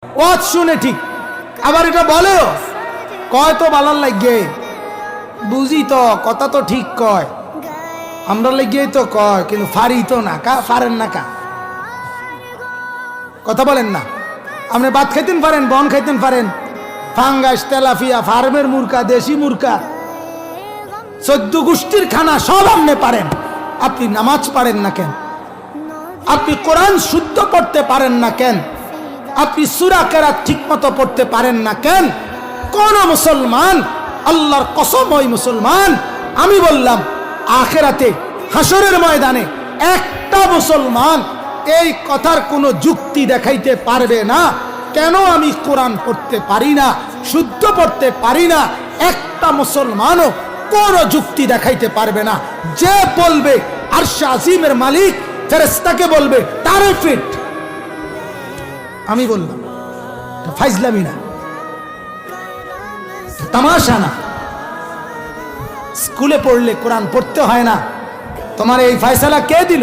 ওয়াজ শুনে ঠিক, আবার এটা বলেও কয় তো বালার লাগে, বুঝি তো কথা তো ঠিক কয়, আমরা লেগেই তো কয়, কিন্তু ফারি তো না কা, ফারেন না কা, কথা বলেন না। আপনি ভাত খাইতেন পারেন, বন খাইতেন পারেন, ফাঙ্গাস, তেলাফিয়া, ফার্মের মুরকা, দেশি মুরকা, 14 গোষ্ঠীর খানা সব আপনি পারেন। আপনি নামাজ পারেন না কেন? আপনি কোরআন শুদ্ধ পড়তে পারেন না কেন? আপনি সূরা কেরাত ঠিক মতো পড়তে পারেন না কেন? কোন মুসলমান, আল্লাহর কসম ওই মুসলমান, আমি বললাম আখিরাতে হাসরের ময়দানে একটা মুসলমান এই কথার কোনো যুক্তি দেখাইতে পারবে না কেন আমি কোরআন পড়তে পারি না, শুদ্ধ পড়তে পারি না, একটা মুসলমানও কোন যুক্তি দেখাইতে পারবে না। যে বলবে আরশে আজিমের মালিক ফেরেশতাকে বলবে তারে ফিট। আমি বললাম ফাইজলামি না, তামাশা না। স্কুলে পড়লে কোরআন পড়তে হয় না, তোমার এই ফয়সালা কে দিল?